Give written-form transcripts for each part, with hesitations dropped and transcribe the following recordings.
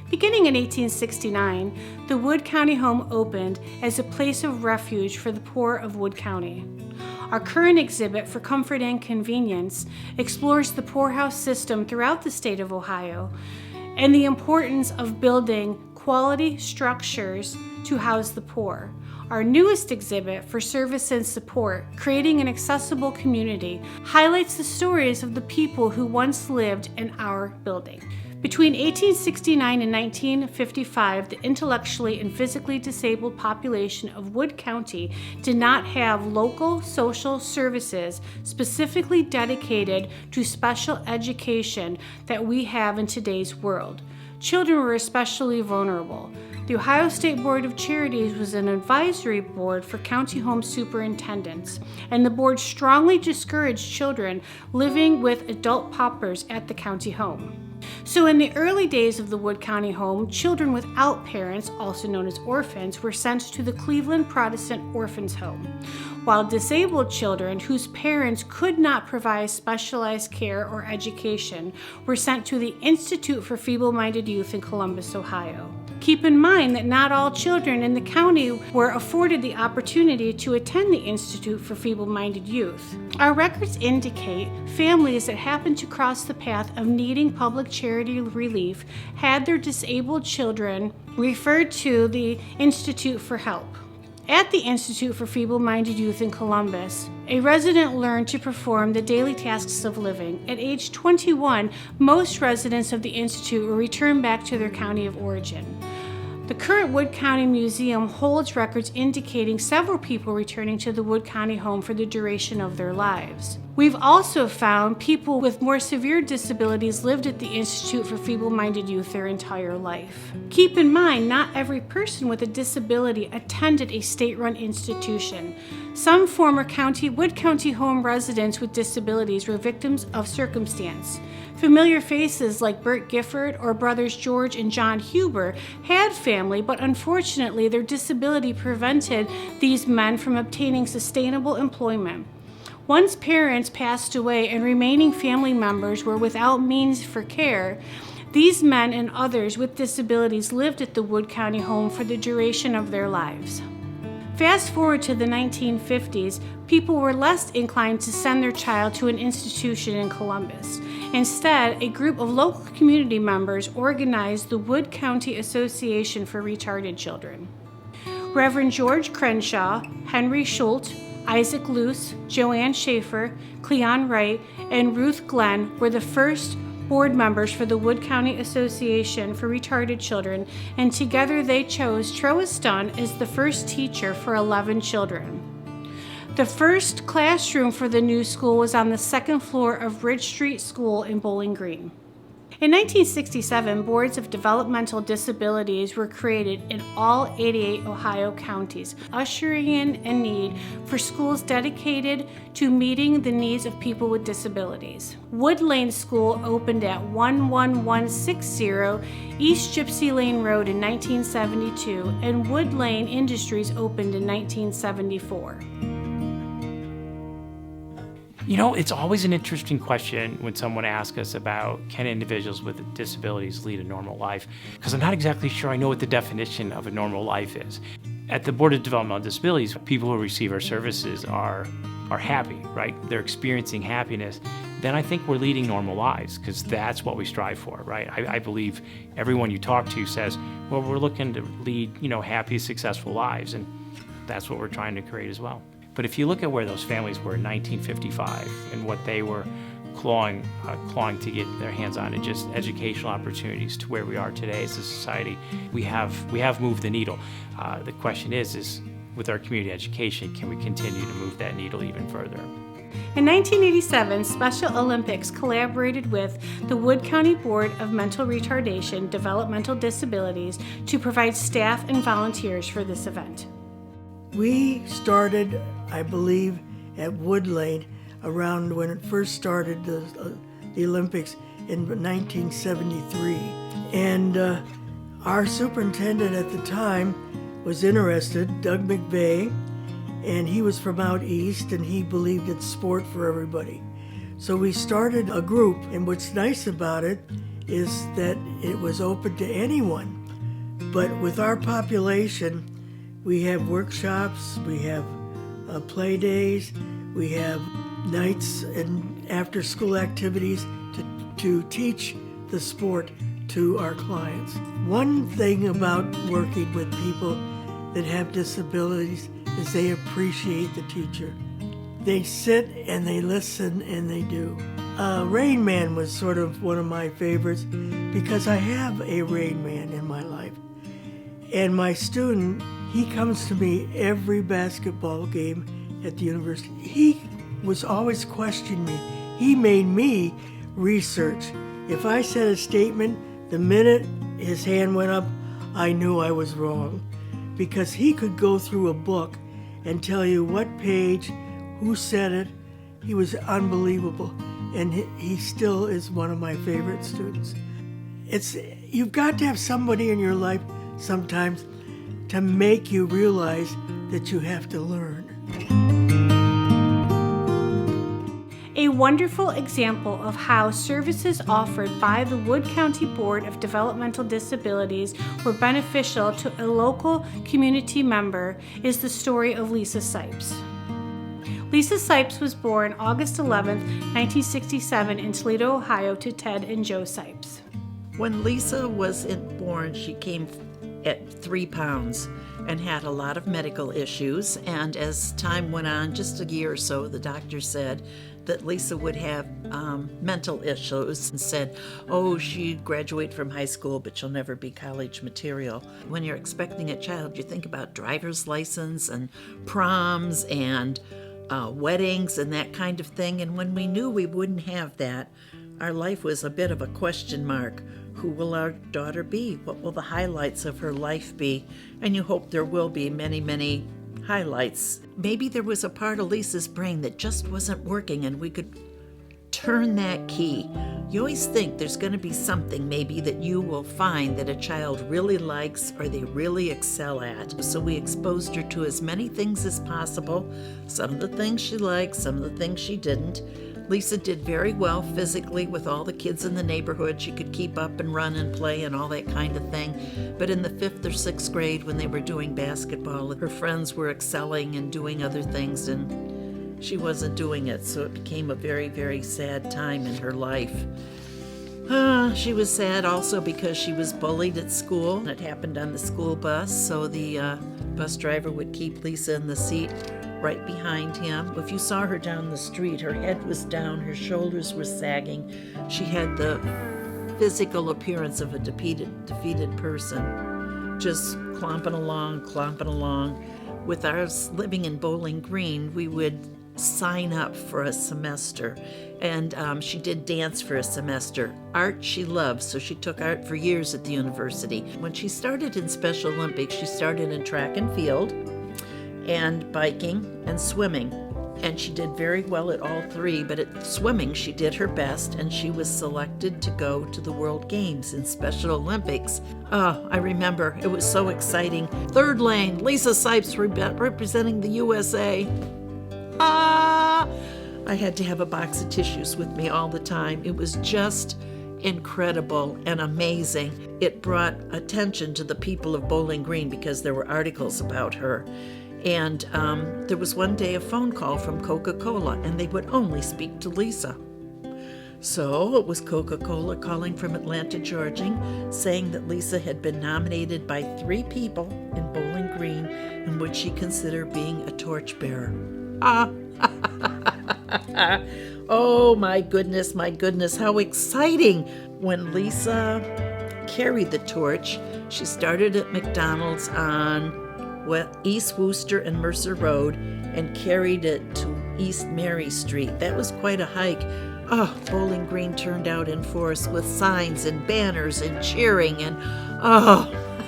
Beginning in 1869, the Wood County Home opened as a place of refuge for the poor of Wood County. Our current exhibit, For Comfort and Convenience, explores the poorhouse system throughout the state of Ohio and the importance of building quality structures to house the poor. Our newest exhibit, For Service and Support, Creating an Accessible Community, highlights the stories of the people who once lived in our building. Between 1869 and 1955, the intellectually and physically disabled population of Wood County did not have local social services specifically dedicated to special education that we have in today's world. Children were especially vulnerable. The Ohio State Board of Charities was an advisory board for county home superintendents, and the board strongly discouraged children living with adult paupers at the county home. So in the early days of the Wood County Home, children without parents, also known as orphans, were sent to the Cleveland Protestant Orphans Home, while disabled children whose parents could not provide specialized care or education were sent to the Institute for Feeble-Minded Youth in Columbus, Ohio. Keep in mind that not all children in the county were afforded the opportunity to attend the Institute for Feeble-Minded Youth. Our records indicate families that happened to cross the path of needing public charity relief had their disabled children referred to the Institute for help. At the Institute for Feeble-Minded Youth in Columbus, a resident learned to perform the daily tasks of living. At age 21, most residents of the Institute were returned back to their county of origin. The current Wood County Museum holds records indicating several people returning to the Wood County Home for the duration of their lives. We've also found people with more severe disabilities lived at the Institute for Feeble-Minded Youth their entire life. Keep in mind, not every person with a disability attended a state-run institution. Some former Wood County Home residents with disabilities were victims of circumstance. Familiar faces like Bert Gifford or brothers George and John Huber had family, but unfortunately their disability prevented these men from obtaining sustainable employment. Once parents passed away and remaining family members were without means for care, these men and others with disabilities lived at the Wood County Home for the duration of their lives. Fast forward to the 1950s, people were less inclined to send their child to an institution in Columbus. Instead, a group of local community members organized the Wood County Association for Retarded Children. Reverend George Crenshaw, Henry Schultz, Isaac Luce, Joanne Schaefer, Cleon Wright, and Ruth Glenn were the first board members for the Wood County Association for Retarded Children, and together they chose Troas Dunn as the first teacher for 11 children. The first classroom for the new school was on the second floor of Ridge Street School in Bowling Green. In 1967, boards of developmental disabilities were created in all 88 Ohio counties, ushering in a need for schools dedicated to meeting the needs of people with disabilities. Wood Lane School opened at 11160 East Gypsy Lane Road in 1972, and Wood Lane Industries opened in 1974. You know, it's always an interesting question when someone asks us about can individuals with disabilities lead a normal life, because I'm not exactly sure I know what the definition of a normal life is. At the Board of Developmental Disabilities, people who receive our services are happy, right? They're experiencing happiness. Then I think we're leading normal lives, because that's what we strive for, right? I believe everyone you talk to says, well, we're looking to lead, happy, successful lives, and that's what we're trying to create as well. But if you look at where those families were in 1955 and what they were clawing to get their hands on, and just educational opportunities to where we are today as a society, we have moved the needle. The question is with our community education, can we continue to move that needle even further? In 1987, Special Olympics collaborated with the Wood County Board of Mental Retardation, Developmental Disabilities to provide staff and volunteers for this event. We started, I believe, at Wood Lane around when it first started the Olympics in 1973. And our superintendent at the time was interested, Doug McVeigh, and he was from out east and he believed in sport for everybody. So we started a group, and what's nice about it is that it was open to anyone. But with our population, we have workshops, we have play days, we have nights and after-school activities to teach the sport to our clients. One thing about working with people that have disabilities is they appreciate the teacher. They sit and they listen and they do. Rain Man was sort of one of my favorites because I have a Rain Man in my life. And my student, he comes to me every basketball game at the university. He was always questioning me. He made me research. If I said a statement, the minute his hand went up, I knew I was wrong. Because he could go through a book and tell you what page, who said it. He was unbelievable. And he still is one of my favorite students. You've got to have somebody in your life sometimes to make you realize that you have to learn. A wonderful example of how services offered by the Wood County Board of Developmental Disabilities were beneficial to a local community member is the story of Lisa Sipes. Lisa Sipes was born August 11, 1967 in Toledo, Ohio to Ted and Joe Sipes. When Lisa was born, she came at 3 pounds and had a lot of medical issues. And as time went on, just a year or so, the doctor said that Lisa would have mental issues and said, oh, she'd graduate from high school, but she'll never be college material. When you're expecting a child, you think about driver's license and proms and weddings and that kind of thing. And when we knew we wouldn't have that, our life was a bit of a question mark. Who will our daughter be? What will the highlights of her life be? And you hope there will be many, many highlights. Maybe there was a part of Lisa's brain that just wasn't working and we could turn that key. You always think there's going to be something maybe that you will find that a child really likes or they really excel at. So we exposed her to as many things as possible. Some of the things she liked, some of the things she didn't. Lisa did very well physically with all the kids in the neighborhood. She could keep up and run and play and all that kind of thing. But in the 5th or 6th grade, when they were doing basketball, her friends were excelling and doing other things, and she wasn't doing it. So it became a very, very sad time in her life. She was sad also because she was bullied at school. It happened on the school bus, so the bus driver would keep Lisa in the seat right behind him. If you saw her down the street, her head was down, her shoulders were sagging. She had the physical appearance of a defeated person, just clomping along. With ours living in Bowling Green, we would sign up for a semester, and she did dance for a semester. Art she loved, so she took art for years at the university. When she started in Special Olympics, she started in track and field, and biking and swimming. And she did very well at all 3, but at swimming she did her best, and she was selected to go to the World Games in Special Olympics. I remember, it was so exciting. 3rd lane, Lisa Sipes representing the USA. I had to have a box of tissues with me all the time. It was just incredible and amazing. It brought attention to the people of Bowling Green because there were articles about her. And there was one day a phone call from Coca-Cola, and they would only speak to Lisa. So it was Coca-Cola calling from Atlanta, Georgia, saying that Lisa had been nominated by 3 people in Bowling Green in which she considered being a torchbearer. Oh my goodness, how exciting. When Lisa carried the torch, she started at McDonald's on East Wooster and Mercer Road and carried it to East Mary Street. That was quite a hike. Bowling Green turned out in force with signs and banners and cheering, and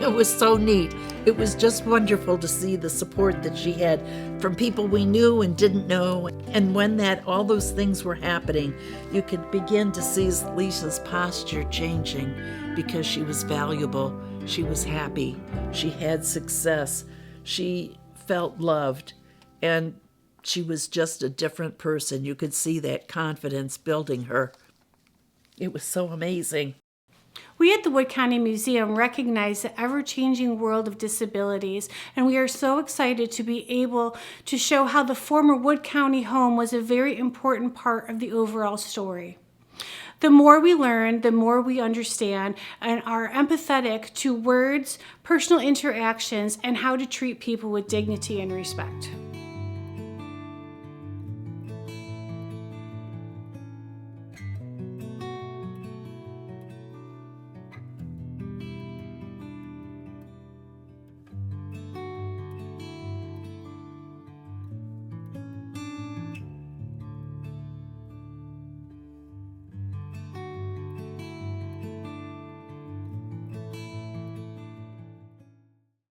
it was so neat. It was just wonderful to see the support that she had from people we knew and didn't know. And when all those things were happening, you could begin to see Lisa's posture changing because she was valuable, she was happy, she had success. She felt loved, and she was just a different person. You could see that confidence building her. It was so amazing. We at the Wood County Museum recognize the ever-changing world of disabilities, and we are so excited to be able to show how the former Wood County home was a very important part of the overall story. The more we learn, the more we understand and are empathetic to words, personal interactions, and how to treat people with dignity and respect.